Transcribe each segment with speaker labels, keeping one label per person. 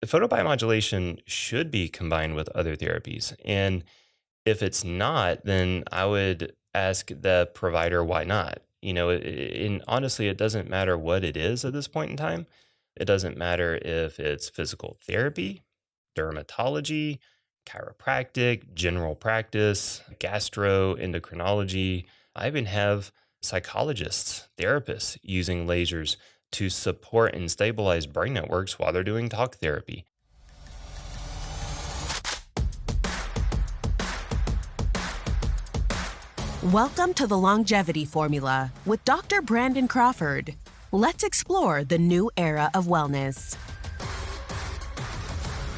Speaker 1: Photobiomodulation should be combined with other therapies. And if it's not, then I would ask the provider why not. And honestly, it doesn't matter what it is at this point in time. It doesn't matter if it's physical therapy, dermatology, chiropractic, general practice, gastro, endocrinology. I even have psychologists, therapists using lasers to support and stabilize brain networks while they're doing talk therapy.
Speaker 2: Welcome to the Longevity Formula with Dr. Brandon Crawford. Let's explore the new era of wellness.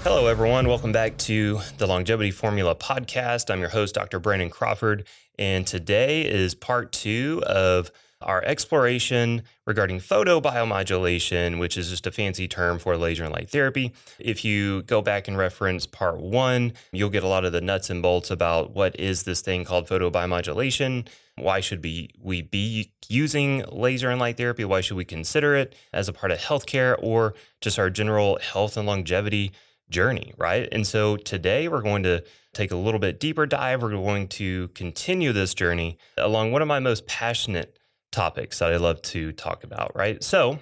Speaker 1: Hello, everyone. Welcome back to the Longevity Formula podcast. I'm your host, Dr. Brandon Crawford, and today is part 2 of our exploration regarding photobiomodulation, which is just a fancy term for laser and light therapy. If you go back and reference part 1, you'll get a lot of the nuts and bolts about what is this thing called photobiomodulation. Why should we be using laser and light therapy? Why should we consider it as a part of healthcare or just our general health and longevity journey, right? And so today we're going to take a little bit deeper dive. We're going to continue this journey along one of my most passionate topics that I love to talk about, right? So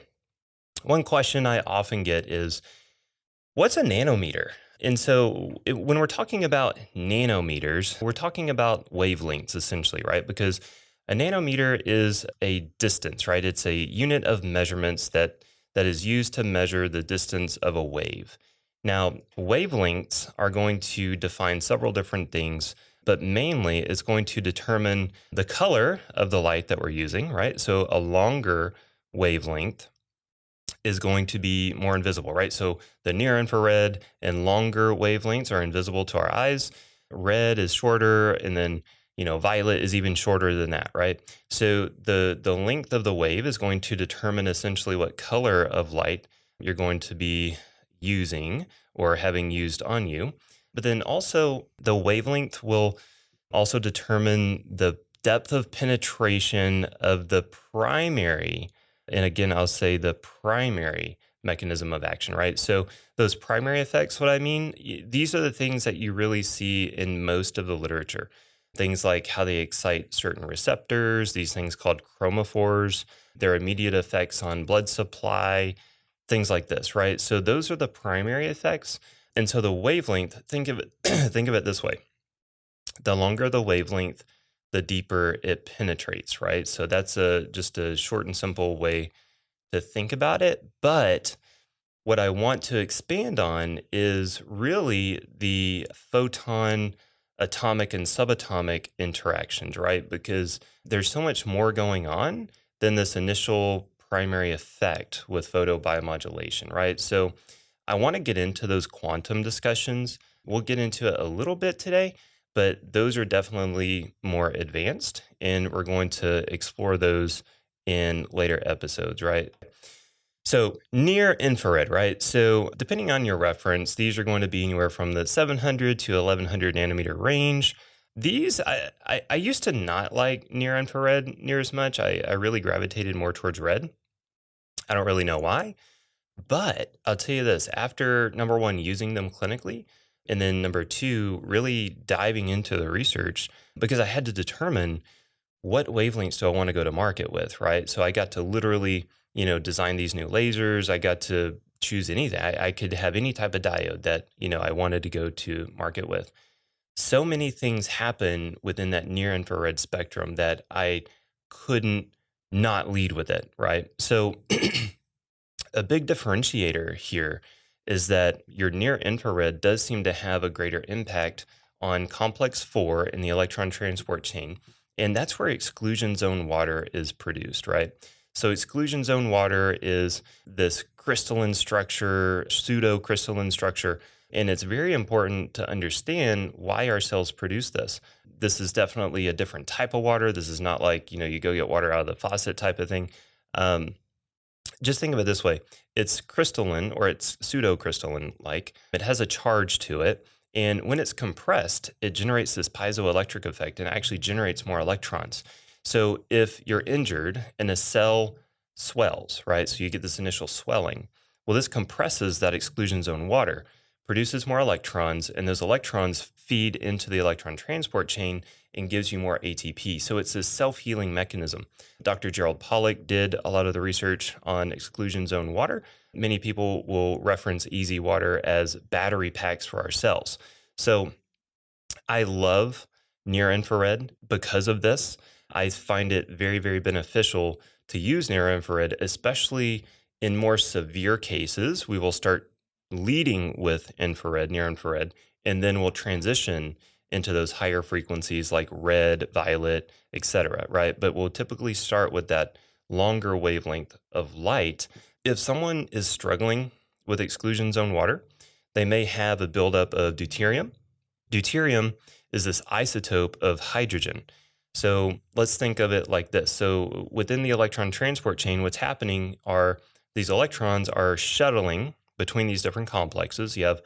Speaker 1: one question I often get is, what's a nanometer? And so when we're talking about nanometers, we're talking about wavelengths essentially, right? Because a nanometer is a distance, right? It's a unit of measurements that is used to measure the distance of a wave. Now, wavelengths are going to define several different things, but mainly it's going to determine the color of the light that we're using, right? So a longer wavelength is going to be more invisible, right? So the near infrared and longer wavelengths are invisible to our eyes. Red is shorter, and then violet is even shorter than that, right? So the length of the wave is going to determine essentially what color of light you're going to be using or having used on you. But then also the wavelength will also determine the depth of penetration of the primary, and again, I'll say the primary mechanism of action, right? So those primary effects, what I mean, these are the things that you really see in most of the literature. Things like how they excite certain receptors, these things called chromophores, their immediate effects on blood supply, things like this, right? So those are the primary effects. And so the wavelength, think of it, think of it this way. The longer the wavelength, the deeper it penetrates, right? So that's just a short and simple way to think about it. But what I want to expand on is really the photon, atomic, and subatomic interactions, right? Because there's so much more going on than this initial primary effect with photobiomodulation, right? So I want to get into those quantum discussions. We'll get into it a little bit today, but those are definitely more advanced, and we're going to explore those in later episodes, right? So near infrared, right? So depending on your reference, these are going to be anywhere from the 700 to 1100 nanometer range. These, I used to not like near infrared near as much. I really gravitated more towards red. I don't really know why. But I'll tell you this, after number 1, using them clinically, and then number 2, really diving into the research, because I had to determine what wavelengths do I want to go to market with, right? So I got to literally, design these new lasers. I got to choose anything. I could have any type of diode that, I wanted to go to market with. So many things happen within that near infrared spectrum that I couldn't not lead with it, right? So a big differentiator here is that your near infrared does seem to have a greater impact on complex 4 in the electron transport chain. And that's where exclusion zone water is produced, right? So exclusion zone water is this crystalline structure, pseudo-crystalline structure, and it's very important to understand why our cells produce this. This is definitely a different type of water. This is not like, you go get water out of the faucet type of thing. Just think of it this way. It's crystalline, or it's pseudo-crystalline like. It has a charge to it. And when it's compressed, it generates this piezoelectric effect and actually generates more electrons. So if you're injured and a cell swells, right? So you get this initial swelling. Well, this compresses that exclusion zone water, produces more electrons, and those electrons feed into the electron transport chain and gives you more ATP. So it's this self-healing mechanism. Dr. Gerald Pollack did a lot of the research on exclusion zone water. Many people will reference easy water as battery packs for our cells. So I love near infrared because of this. I find it very, very beneficial to use near infrared, especially in more severe cases. We will start leading with infrared, near infrared, and then we'll transition into those higher frequencies like red, violet, etc. Right? But we'll typically start with that longer wavelength of light. If someone is struggling with exclusion zone water, they may have a buildup of deuterium. Deuterium is this isotope of hydrogen. So let's think of it like this. So within the electron transport chain, what's happening are these electrons are shuttling between these different complexes. You have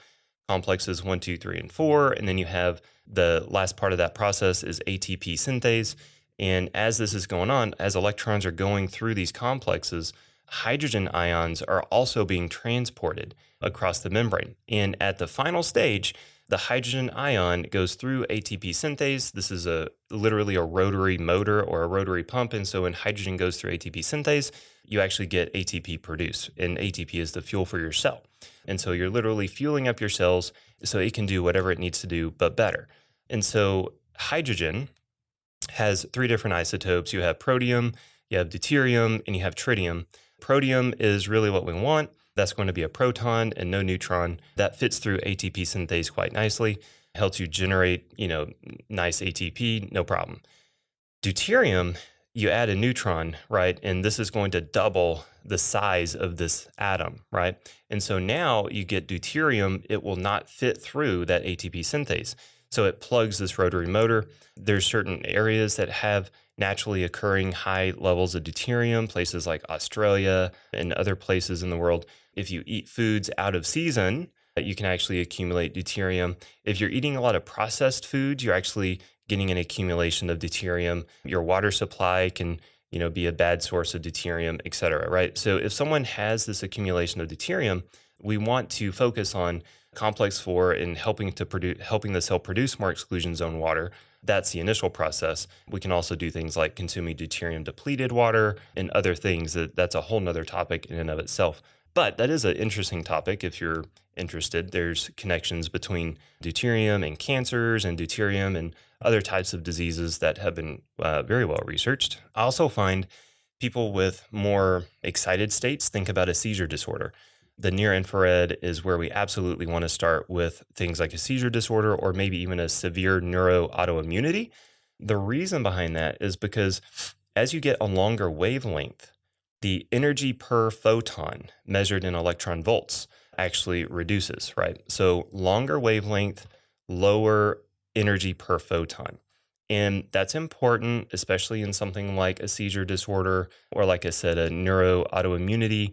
Speaker 1: complexes 1, 2, 3, and 4, and then you have the last part of that process is ATP synthase. And as this is going on, as electrons are going through these complexes, hydrogen ions are also being transported across the membrane. And at the final stage, the hydrogen ion goes through ATP synthase. This is literally a rotary motor or a rotary pump. And so when hydrogen goes through ATP synthase, you actually get ATP produced. And ATP is the fuel for your cell. And so you're literally fueling up your cells so it can do whatever it needs to do, but better. And so hydrogen has 3 different isotopes. You have protium, you have deuterium, and you have tritium. Protium is really what we want. That's going to be a proton and no neutron. That fits through ATP synthase quite nicely. Helps you generate, nice ATP, no problem. Deuterium, you add a neutron, right? And this is going to double the size of this atom, right? And so now you get deuterium, it will not fit through that ATP synthase. So it plugs this rotary motor. There's certain areas that have naturally occurring high levels of deuterium, places like Australia and other places in the world. If you eat foods out of season, you can actually accumulate deuterium. If you're eating a lot of processed foods, you're actually getting an accumulation of deuterium. Your water supply can, be a bad source of deuterium, et cetera, right? So if someone has this accumulation of deuterium, we want to focus on complex 4 and helping the cell produce more exclusion zone water. That's the initial process. We can also do things like consuming deuterium depleted water and other things. That's a whole nother topic in and of itself. But that is an interesting topic if you're interested. There's connections between deuterium and cancers and deuterium and other types of diseases that have been very well researched. I also find people with more excited states think about a seizure disorder. The near infrared is where we absolutely want to start with things like a seizure disorder or maybe even a severe neuroautoimmunity. The reason behind that is because as you get a longer wavelength, the energy per photon measured in electron volts actually reduces, right? So longer wavelength, lower energy per photon. And that's important, especially in something like a seizure disorder or, like I said, a neuroautoimmunity,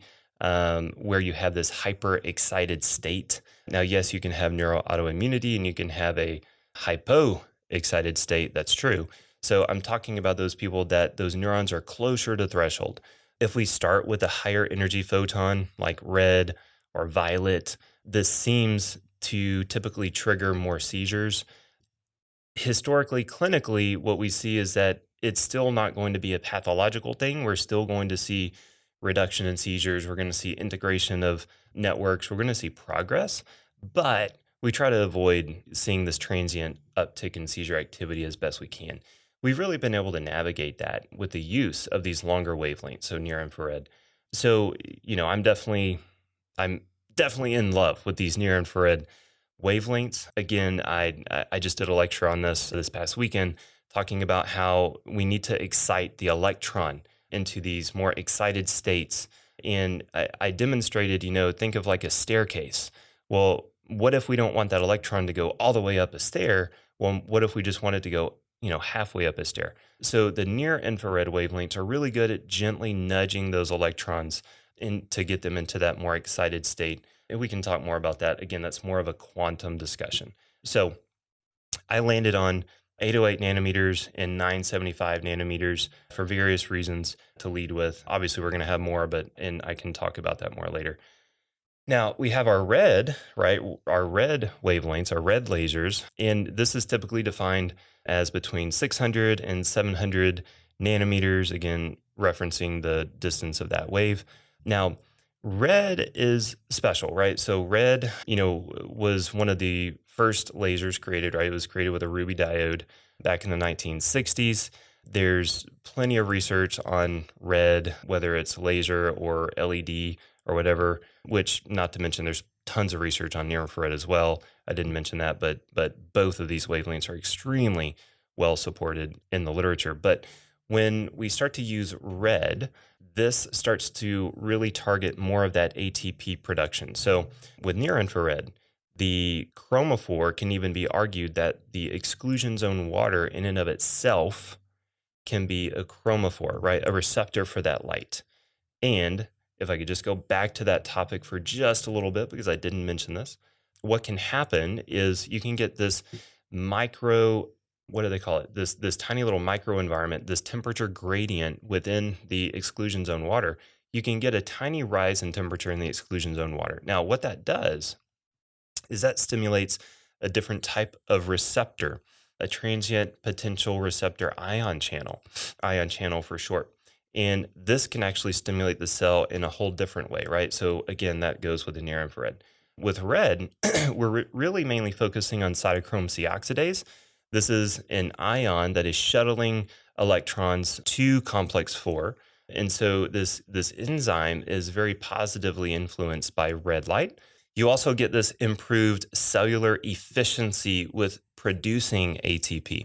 Speaker 1: where you have this hyper excited state. Now, yes, you can have neuroautoimmunity and you can have a hypo excited state. That's true. So I'm talking about those people that those neurons are closer to threshold. If we start with a higher energy photon like red or violet, this seems to typically trigger more seizures. Historically, clinically, what we see is that it's still not going to be a pathological thing. We're still going to see reduction in seizures. We're going to see integration of networks. We're going to see progress, but we try to avoid seeing this transient uptick in seizure activity as best we can. We've really been able to navigate that with the use of these longer wavelengths, so near infrared. So, I'm definitely in love with these near infrared wavelengths. Again, I just did a lecture on this past weekend, talking about how we need to excite the electron into these more excited states. And I demonstrated, think of like a staircase. Well, what if we don't want that electron to go all the way up a stair? Well, what if we just want it to go, halfway up a stair? So the near infrared wavelengths are really good at gently nudging those electrons to get them into that more excited state. And we can talk more about that. Again, that's more of a quantum discussion. So I landed on 808 nanometers and 975 nanometers for various reasons to lead with. Obviously, we're going to have more, and I can talk about that more later. Now we have our red, right? Our red wavelengths, our red lasers, and this is typically defined as between 600 and 700 nanometers, again, referencing the distance of that wave. Now, red is special, right? So red, was one of the first lasers created, right? It was created with a ruby diode back in the 1960s. There's plenty of research on red, whether it's laser or LED or whatever, which, not to mention, there's tons of research on near infrared as well. I didn't mention that, but both of these wavelengths are extremely well supported in the literature. But when we start to use red, this starts to really target more of that ATP production. So with near infrared, the chromophore can even be argued that the exclusion zone water in and of itself can be a chromophore, right? A receptor for that light. And if I could just go back to that topic for just a little bit, because I didn't mention this, what can happen is you can get this micro, what do they call it? This tiny little micro environment, this temperature gradient within the exclusion zone water. You can get a tiny rise in temperature in the exclusion zone water. Now, what that does is that stimulates a different type of receptor, a transient potential receptor ion channel for short. And this can actually stimulate the cell in a whole different way, right? So again, that goes with the near infrared. With red, we're really mainly focusing on cytochrome C oxidase. This is an ion that is shuttling electrons to complex 4. And so this enzyme is very positively influenced by red light. You also get this improved cellular efficiency with producing ATP.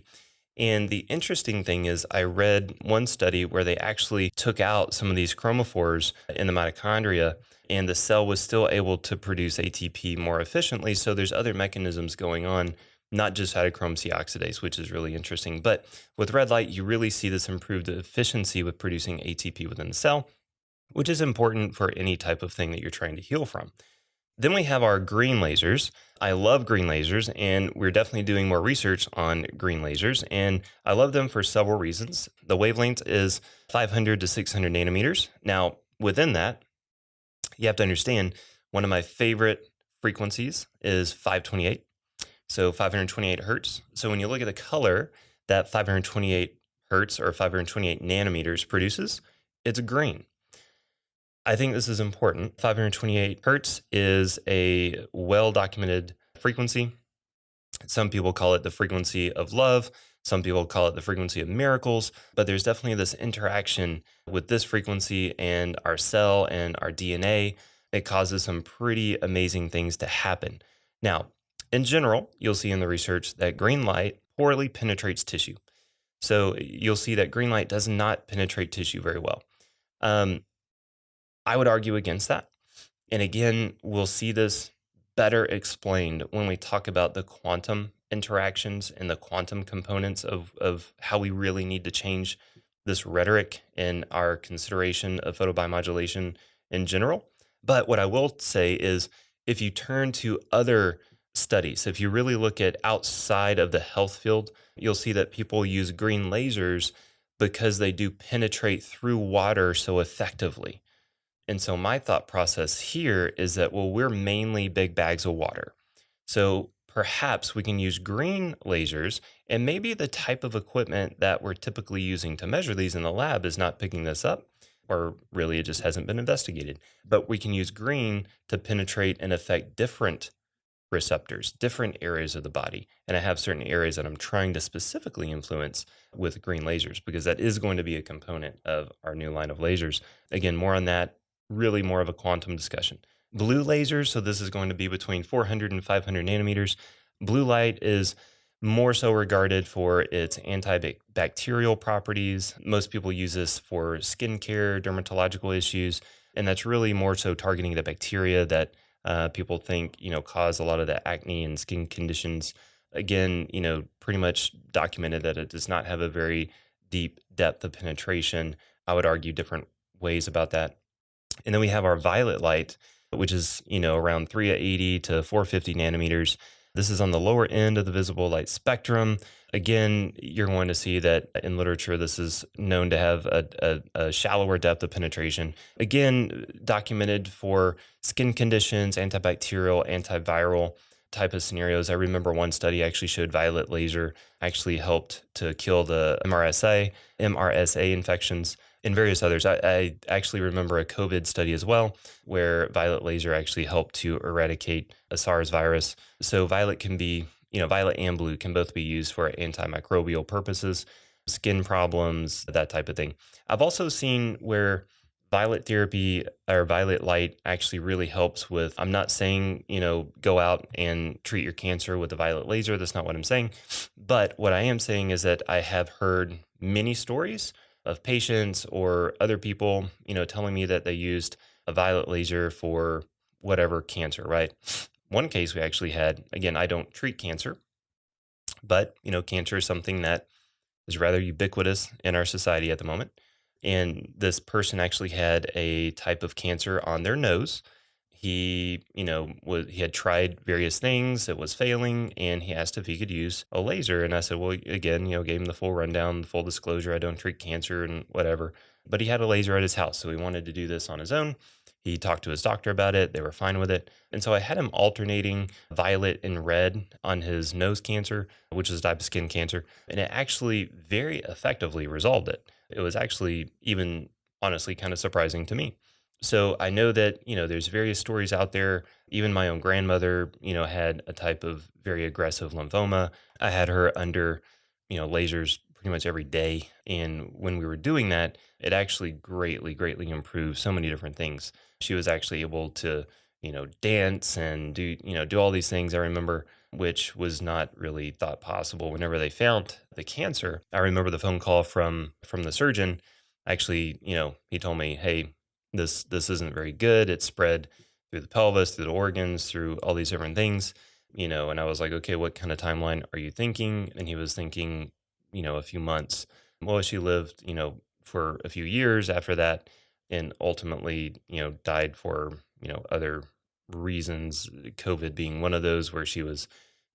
Speaker 1: And the interesting thing is I read one study where they actually took out some of these chromophores in the mitochondria, and the cell was still able to produce ATP more efficiently. So there's other mechanisms going on, not just cytochrome C oxidase, which is really interesting. But with red light, you really see this improved efficiency with producing ATP within the cell, which is important for any type of thing that you're trying to heal from. Then we have our green lasers. I love green lasers, and we're definitely doing more research on green lasers, and I love them for several reasons. The wavelength is 500 to 600 nanometers. Now, within that, you have to understand one of my favorite frequencies is 528, so 528 hertz. So when you look at the color that 528 hertz or 528 nanometers produces, it's green. I think this is important. 528 hertz is a well-documented frequency. Some people call it the frequency of love. Some people call it the frequency of miracles. But there's definitely this interaction with this frequency and our cell and our DNA. It causes some pretty amazing things to happen. Now, in general, you'll see in the research that green light poorly penetrates tissue. So you'll see that green light does not penetrate tissue very well. I would argue against that. And again, we'll see this better explained when we talk about the quantum interactions and the quantum components of how we really need to change this rhetoric in our consideration of photobiomodulation in general. But what I will say is if you turn to other studies, if you really look at outside of the health field, you'll see that people use green lasers because they do penetrate through water so effectively. And so my thought process here is that, well, we're mainly big bags of water. So perhaps we can use green lasers, and maybe the type of equipment that we're typically using to measure these in the lab is not picking this up, or really it just hasn't been investigated. But we can use green to penetrate and affect different receptors, different areas of the body. And I have certain areas that I'm trying to specifically influence with green lasers, because that is going to be a component of our new line of lasers. Again, more on that. Really more of a quantum discussion. Blue lasers, so this is going to be between 400 and 500 nanometers. Blue light is more so regarded for its antibacterial properties. Most people use this for skincare, dermatological issues, and that's really more so targeting the bacteria that people think, cause a lot of the acne and skin conditions. Again, pretty much documented that it does not have a very deep depth of penetration. I would argue different ways about that. And then we have our violet light, which is, around 380 to 450 nanometers. This is on the lower end of the visible light spectrum. Again, you're going to see that in literature, this is known to have a shallower depth of penetration. Again, documented for skin conditions, antibacterial, antiviral type of scenarios. I remember one study actually showed violet laser actually helped to kill the MRSA infections and various others. I actually remember a COVID study as well, where violet laser actually helped to eradicate a SARS virus. So violet can be, violet and blue can both be used for antimicrobial purposes, skin problems, that type of thing. I've also seen where violet therapy or violet light actually really helps with, I'm not saying, go out and treat your cancer with a violet laser. That's not what I'm saying. But what I am saying is that I have heard many stories of patients or other people, telling me that they used a violet laser for whatever cancer, right? One case we actually had, again, I don't treat cancer, but, cancer is something that is rather ubiquitous in our society at the moment. And this person actually had a type of cancer on their nose. He had tried various things, it was failing, and he asked if he could use a laser. And I said, well, again, gave him the full rundown, the full disclosure. I don't treat cancer and whatever. But he had a laser at his house, so he wanted to do this on his own. He talked to his doctor about it. They were fine with it. And so I had him alternating violet and red on his nose cancer, which is a type of skin cancer. And it actually very effectively resolved it. It was actually even honestly kind of surprising to me. So I know that, there's various stories out there. Even my own grandmother, had a type of very aggressive lymphoma. I had her under, lasers pretty much every day. And when we were doing that, it actually greatly, greatly improved so many different things. She was actually able to, dance and do all these things. I remember, which was not really thought possible. Whenever they found the cancer, I remember the phone call from the surgeon. Actually, he told me, hey, this isn't very good. It's spread through the pelvis, through the organs, through all these different things, and I was like, okay, what kind of timeline are you thinking? And he was thinking, a few months. Well, she lived, for a few years after that, and ultimately, died for, other reasons, COVID being one of those, where she was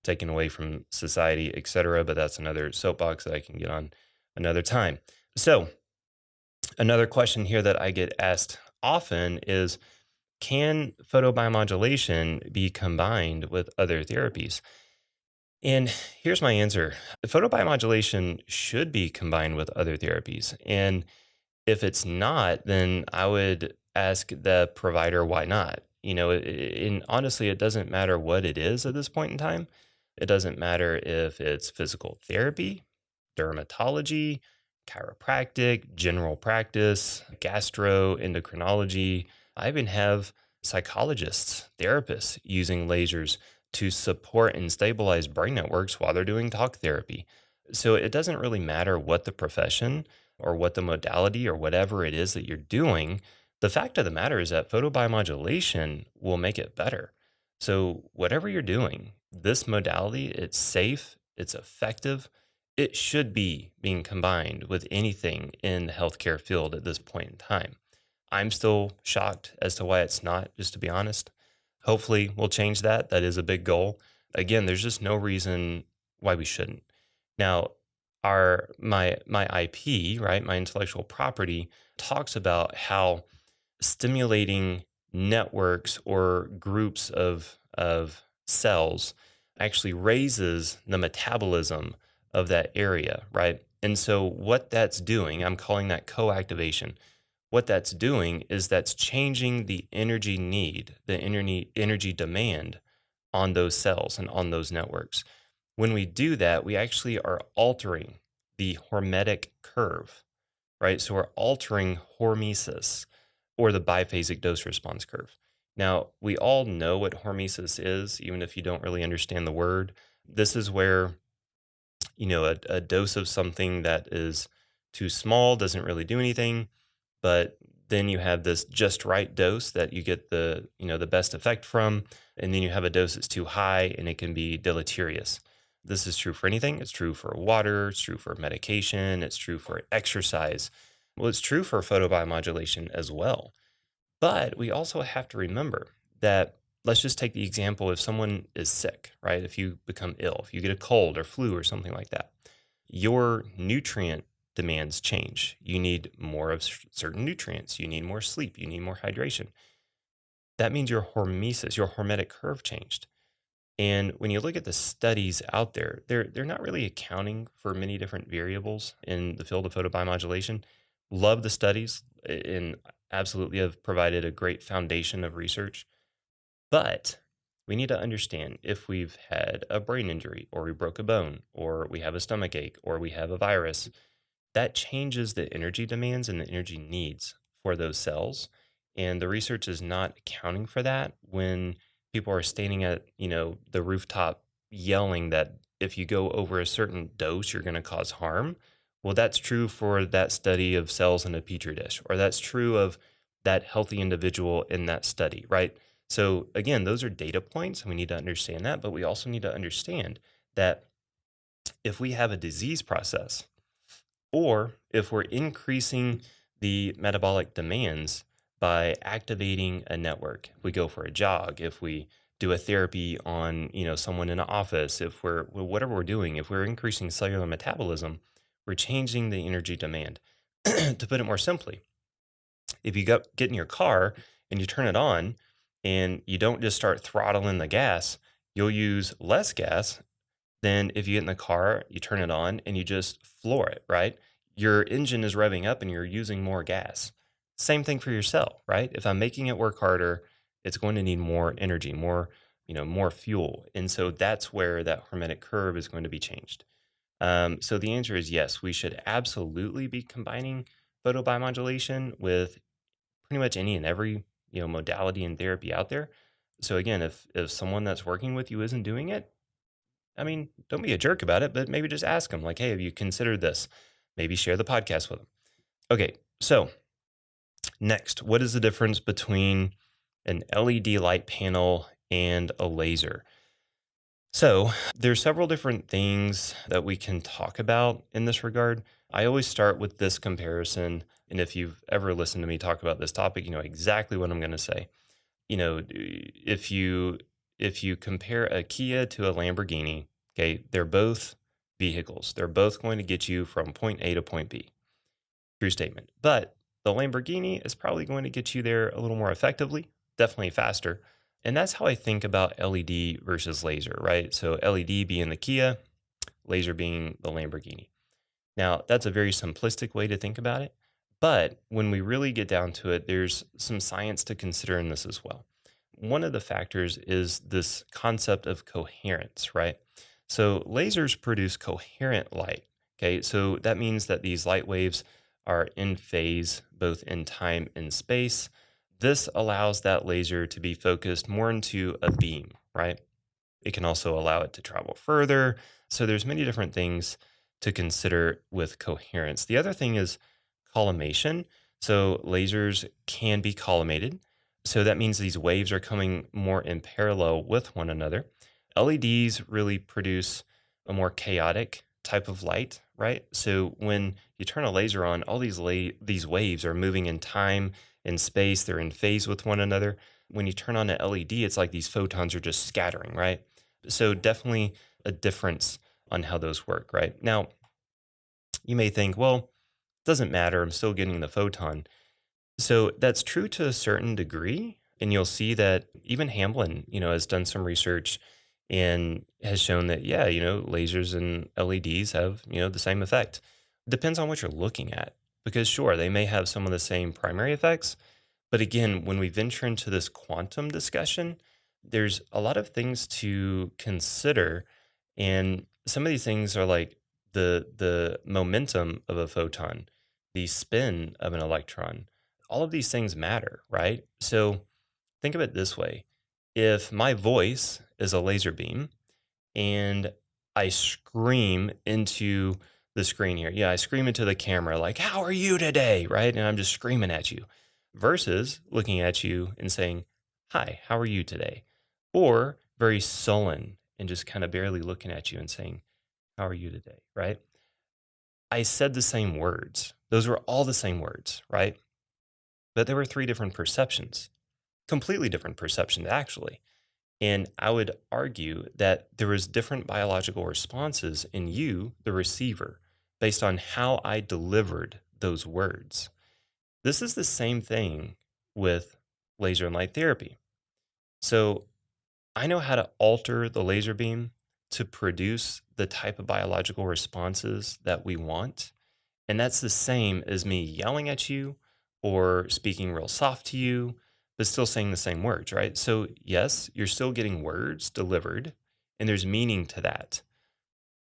Speaker 1: taken away from society, et cetera. But that's another soapbox that I can get on another time. So another question here that I get asked often is, can photobiomodulation be combined with other therapies? And here's my answer. Photobiomodulation should be combined with other therapies. And if it's not, then I would ask the provider why not. And honestly, it doesn't matter what it is at this point in time. It doesn't matter if it's physical therapy, dermatology, chiropractic, general practice, gastroendocrinology. I even have psychologists, therapists using lasers to support and stabilize brain networks while they're doing talk therapy. So it doesn't really matter what the profession or what the modality or whatever it is that you're doing. The fact of the matter is that photobiomodulation will make it better. So whatever you're doing, this modality, it's safe, it's effective. It should be being combined with anything in the healthcare field at this point in time. I'm still shocked as to why it's not, just to be honest. Hopefully, we'll change that. That is a big goal. Again, there's just no reason why we shouldn't. Now, my IP, right, my intellectual property, talks about how stimulating networks or groups of cells actually raises the metabolism of that area, right? And so what that's doing, I'm calling that co-activation. What that's doing is that's changing the energy need, the energy demand on those cells and on those networks. When we do that, we actually are altering the hormetic curve, right? So we're altering hormesis, or the biphasic dose response curve. Now, we all know what hormesis is, even if you don't really understand the word. This is where, a dose of something that is too small doesn't really do anything, but then you have this just right dose that you get the best effect from, and then you have a dose that's too high and it can be deleterious. This is true for anything. It's true for water, it's true for medication, it's true for exercise. Well, it's true for photobiomodulation as well. But we also have to remember that let's just take the example if someone is sick, right? If you become ill, if you get a cold or flu or something like that, your nutrient demands change. You need more of certain nutrients. You need more sleep. You need more hydration. That means your hormesis, your hormetic curve changed. And when you look at the studies out there, they're not really accounting for many different variables in the field of photobiomodulation. Love the studies and absolutely have provided a great foundation of research. But we need to understand if we've had a brain injury or we broke a bone or we have a stomach ache or we have a virus, that changes the energy demands and the energy needs for those cells. And the research is not accounting for that when people are standing at, the rooftop yelling that if you go over a certain dose, you're going to cause harm. Well, that's true for that study of cells in a petri dish, or that's true of that healthy individual in that study, right? So again, those are data points and we need to understand that, but we also need to understand that if we have a disease process or if we're increasing the metabolic demands by activating a network, if we go for a jog, if we do a therapy on, someone in an office, if whatever we're doing, if we're increasing cellular metabolism, we're changing the energy demand. To put it more simply, if you get in your car and you turn it on and you don't just start throttling the gas, you'll use less gas than if you get in the car, you turn it on and you just floor it, right? Your engine is revving up and you're using more gas. Same thing for your cell, right? If I'm making it work harder, it's going to need more energy, more fuel. And so that's where that hormetic curve is going to be changed. So the answer is yes, we should absolutely be combining photobiomodulation with pretty much any and every modality and therapy out there. So again, if someone that's working with you isn't doing it, I mean, don't be a jerk about it, but maybe just ask them like, hey, have you considered this? Maybe share the podcast with them. Okay, so next, what is the difference between an LED light panel and a laser? So there's several different things that we can talk about in this regard. I always start with this comparison. And if you've ever listened to me talk about this topic, you know exactly what I'm going to say. If you compare a Kia to a Lamborghini, okay, they're both vehicles. They're both going to get you from point A to point B. True statement. But the Lamborghini is probably going to get you there a little more effectively, definitely faster. And that's how I think about LED versus laser, right? So LED being the Kia, laser being the Lamborghini. Now, that's a very simplistic way to think about it. But when we really get down to it, there's some science to consider in this as well. One of the factors is this concept of coherence, right? So lasers produce coherent light. Okay, so that means that these light waves are in phase, both in time and space. This allows that laser to be focused more into a beam, right? It can also allow it to travel further. So there's many different things to consider with coherence. The other thing is collimation. So lasers can be collimated. So that means these waves are coming more in parallel with one another. LEDs really produce a more chaotic type of light, right? So when you turn a laser on, all these waves are moving in time and space. They're in phase with one another. When you turn on an LED, it's like these photons are just scattering, right? So definitely a difference on how those work, right? Now, you may think, well, it doesn't matter. I'm still getting the photon. So that's true to a certain degree. And you'll see that even Hamblin, has done some research and has shown that, yeah, lasers and LEDs have, the same effect. Depends on what you're looking at. Because sure, they may have some of the same primary effects. But again, when we venture into this quantum discussion, there's a lot of things to consider. And some of these things are like the momentum of a photon, the spin of an electron. All of these things matter, right? So think of it this way. If my voice is a laser beam and I scream into the screen here. Yeah, I scream into the camera like, "How are you today?" Right? And I'm just screaming at you versus looking at you and saying, "Hi, how are you today?" Or very sullen and just kind of barely looking at you and saying, "How are you today?" Right? I said the same words. Those were all the same words, right? But there were three different perceptions. completely different perceptions, actually. And I would argue that there was different biological responses in you, the receiver, based on how I delivered those words. This is the same thing with laser and light therapy. So I know how to alter the laser beam to produce the type of biological responses that we want. And that's the same as me yelling at you or speaking real soft to you, but still saying the same words, right? So, yes, you're still getting words delivered, and there's meaning to that.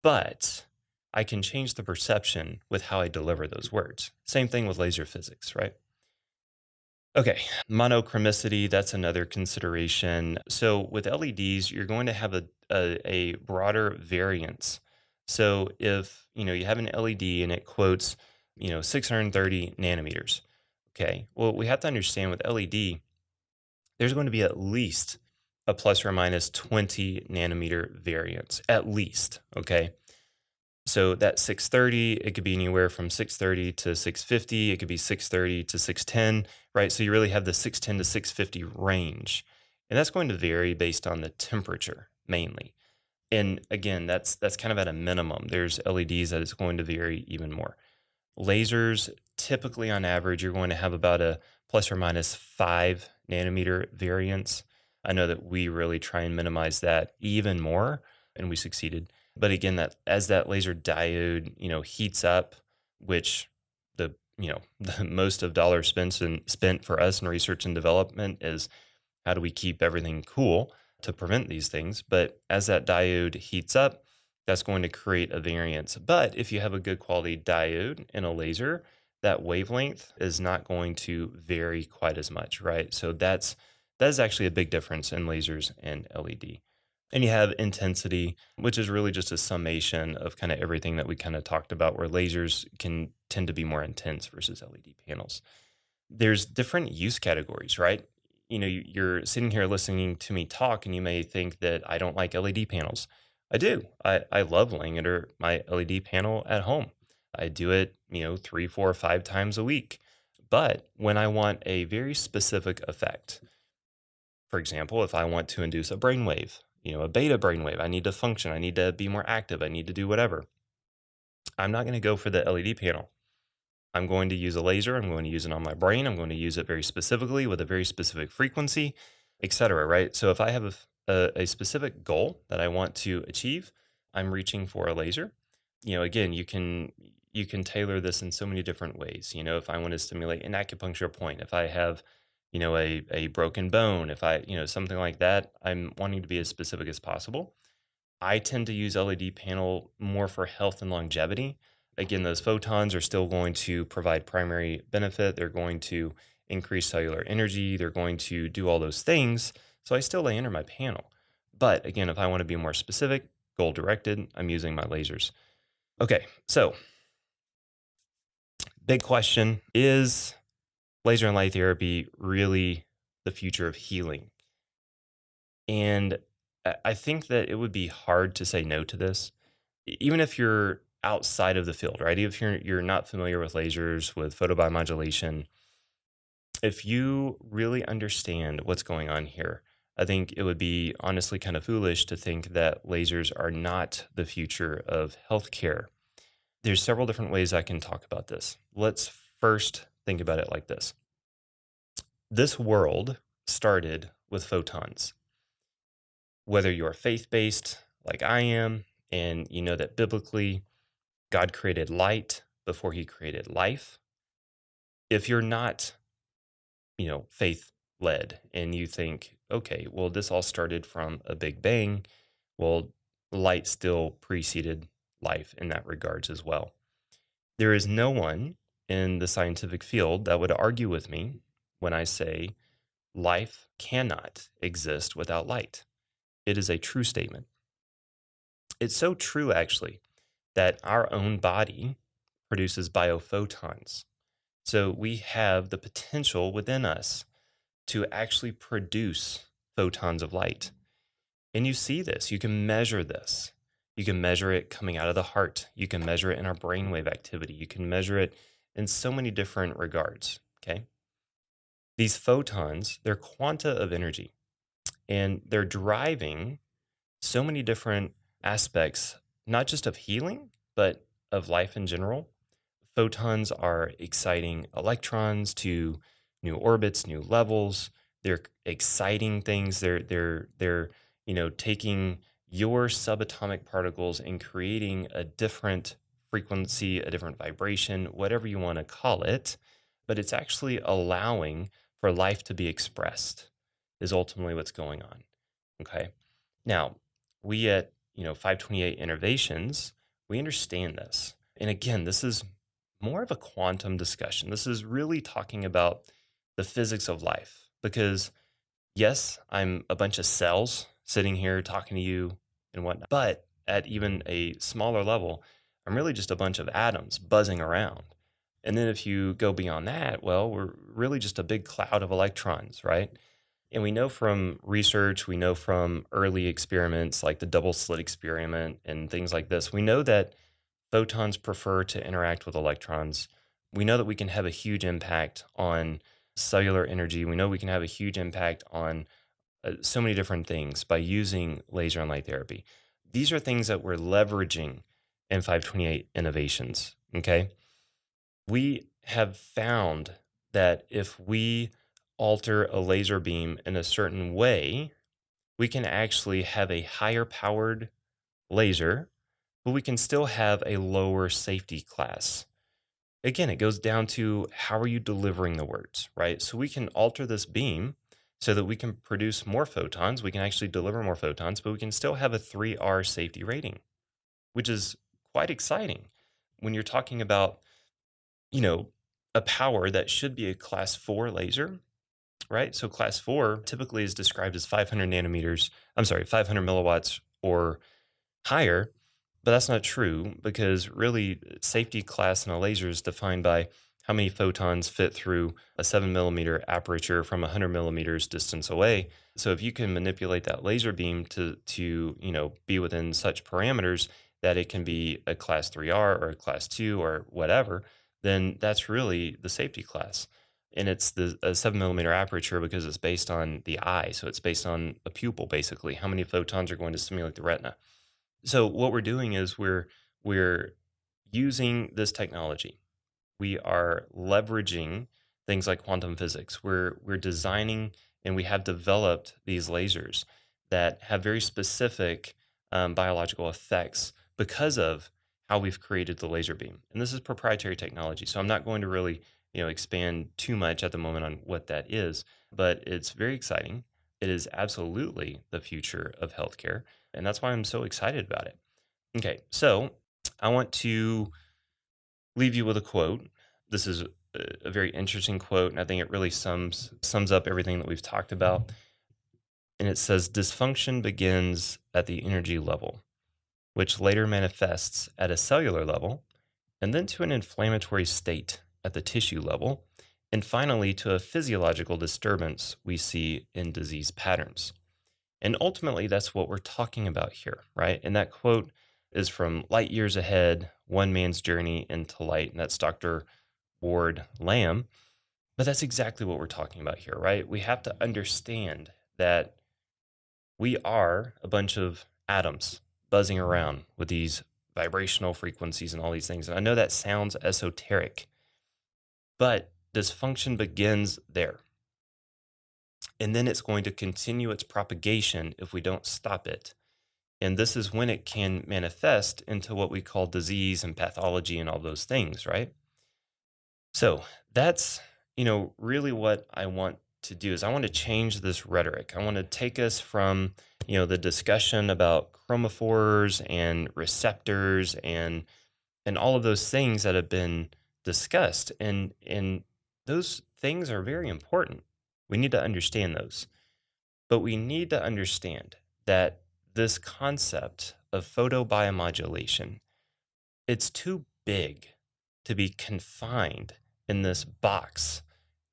Speaker 1: But I can change the perception with how I deliver those words. Same thing with laser physics, right? Okay, monochronicity, that's another consideration. So with LEDs, you're going to have a broader variance. So if you have an LED and it quotes 630 nanometers, okay, well we have to understand with LED, there's going to be at least a plus or minus 20 nanometer variance, at least, okay? So that 630, it could be anywhere from 630 to 650. It could be 630 to 610, right? So you really have the 610 to 650 range. And that's going to vary based on the temperature mainly. And again, that's kind of at a minimum. There's LEDs that it's going to vary even more. Lasers, typically on average, you're going to have about a plus or minus 5 nanometer variance. I know that we really try and minimize that even more, and we succeeded. But again, that as that laser diode, heats up, which the most of dollars spent for us in research and development is how do we keep everything cool to prevent these things. But as that diode heats up, that's going to create a variance. But if you have a good quality diode in a laser, that wavelength is not going to vary quite as much, right? So that is actually a big difference in lasers and LED. And you have intensity, which is really just a summation of kind of everything that we kind of talked about, where lasers can tend to be more intense versus LED panels. There's different use categories, right? You're sitting here listening to me talk, and you may think that I don't like LED panels. I do. I love laying under my LED panel at home. I do it, 3, 4, 5 times a week. But when I want a very specific effect, for example, if I want to induce a brainwave, a beta brainwave, I need to function, I need to be more active, I need to do whatever. I'm not going to go for the LED panel. I'm going to use a laser. I'm going to use it on my brain. I'm going to use it very specifically with a very specific frequency, etc. Right? So if I have a specific goal that I want to achieve, I'm reaching for a laser. Again, you can tailor this in so many different ways. If I want to stimulate an acupuncture point, if I have a broken bone, if I something like that, I'm wanting to be as specific as possible. I tend to use LED panel more for health and longevity. Again, those photons are still going to provide primary benefit. They're going to increase cellular energy. They're going to do all those things. So I still lay under my panel. But again, if I want to be more specific, goal directed, I'm using my lasers. Okay, so big question, is laser and light therapy really the future of healing? And I think that it would be hard to say no to this, even if you're outside of the field, right? If you're not familiar with lasers, with photobiomodulation, if you really understand what's going on here, I think it would be honestly kind of foolish to think that lasers are not the future of healthcare. There's several different ways I can talk about this. Let's first think about it like this. This world started with photons. Whether you're faith-based like I am, and you know that biblically God created light before he created life. If you're not, faith led and you think, okay, well, this all started from a big bang, well, light still preceded life in that regards as well. There is no one in the scientific field that would argue with me when I say life cannot exist without light. It is a true statement. It's so true, actually, that our own body produces biophotons. So we have the potential within us to actually produce photons of light. And you see this, you can measure this. You can measure it coming out of the heart. You can measure it in our brainwave activity. You can measure it in so many different regards, okay? These photons, they're quanta of energy, and they're driving so many different aspects, not just of healing, but of life in general. Photons are exciting electrons to new orbits, new levels. They're exciting things. They're taking your subatomic particles and creating a different frequency, a different vibration, whatever you want to call it. But it's actually allowing for life to be expressed is ultimately what's going on. Okay. Now, we at 528 Innovations, we understand this. And again, this is more of a quantum discussion. This is really talking about the physics of life because, yes, I'm a bunch of cells sitting here talking to you and whatnot, but at even a smaller level, I'm really just a bunch of atoms buzzing around. And then if you go beyond that, well, we're really just a big cloud of electrons, right? And we know from research, we know from early experiments like the double slit experiment and things like this, we know that photons prefer to interact with electrons. We know that we can have a huge impact on cellular energy. We know we can have a huge impact on so many different things by using laser and light therapy. These are things that we're leveraging in 528 Innovations. Okay. We have found that if we alter a laser beam in a certain way, we can actually have a higher powered laser, but we can still have a lower safety class. Again, it goes down to how are you delivering the words, right? So we can alter this beam so that we can produce more photons. We can actually deliver more photons, but we can still have a 3R safety rating, which is quite exciting when you're talking about, you know, a power that should be a class 4 laser, right? So class 4 typically is described as 500 nanometers, 500 milliwatts or higher, but that's not true because really safety class in a laser is defined by how many photons fit through a 7 millimeter aperture from 100 millimeters distance away. So if you can manipulate that laser beam to be within such parameters that it can be a class 3R or a class 2 or whatever, then that's really the safety class. And it's a 7 millimeter aperture because it's based on the eye. So it's based on a pupil, basically, how many photons are going to stimulate the retina. So what we're doing is we're using this technology. We are leveraging things like quantum physics. We're designing and we have developed these lasers that have very specific biological effects because of how we've created the laser beam. And this is proprietary technology. So I'm not going to really expand too much at the moment on what that is, but it's very exciting. It is absolutely the future of healthcare. And that's why I'm so excited about it. Okay, so I want to leave you with a quote. This is a very interesting quote, and I think it really sums up everything that we've talked about. And it says, "Dysfunction begins at the energy level, which later manifests at a cellular level, and then to an inflammatory state at the tissue level, and finally to a physiological disturbance we see in disease patterns." And ultimately, that's what we're talking about here, right? And that quote is from Light Years Ahead, One Man's Journey into Light, and that's Dr. Ward Lamb. But that's exactly what we're talking about here, right? We have to understand that we are a bunch of atoms buzzing around with these vibrational frequencies and all these things. And I know that sounds esoteric, but dysfunction begins there. And then it's going to continue its propagation if we don't stop it. And this is when it can manifest into what we call disease and pathology and all those things, right? So that's, really what I want to do is I want to change this rhetoric. I want to take us from, the discussion about chromophores and receptors and all of those things that have been discussed. And those things are very important. We need to understand those. But we need to understand that this concept of photobiomodulation, it's too big to be confined in this box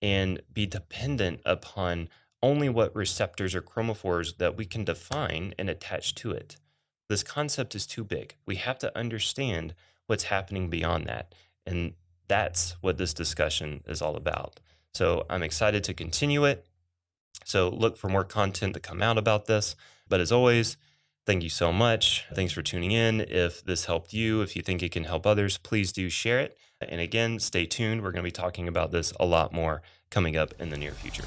Speaker 1: and be dependent upon only what receptors or chromophores that we can define and attach to it. This concept is too big. We have to understand what's happening beyond that. And that's what this discussion is all about. So I'm excited to continue it. So look for more content to come out about this. But as always, thank you so much. Thanks for tuning in. If this helped you, if you think it can help others, please do share it. And again, stay tuned. We're going to be talking about this a lot more coming up in the near future.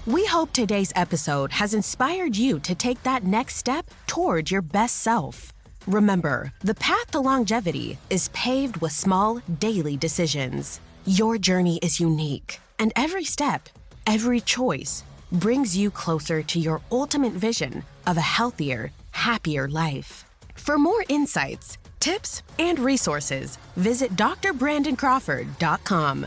Speaker 2: We hope today's episode has inspired you to take that next step toward your best self. Remember, the path to longevity is paved with small, daily decisions. Your journey is unique, and every step, every choice, brings you closer to your ultimate vision of a healthier, happier life. For more insights, tips, and resources, visit drbrandоncrawford.com.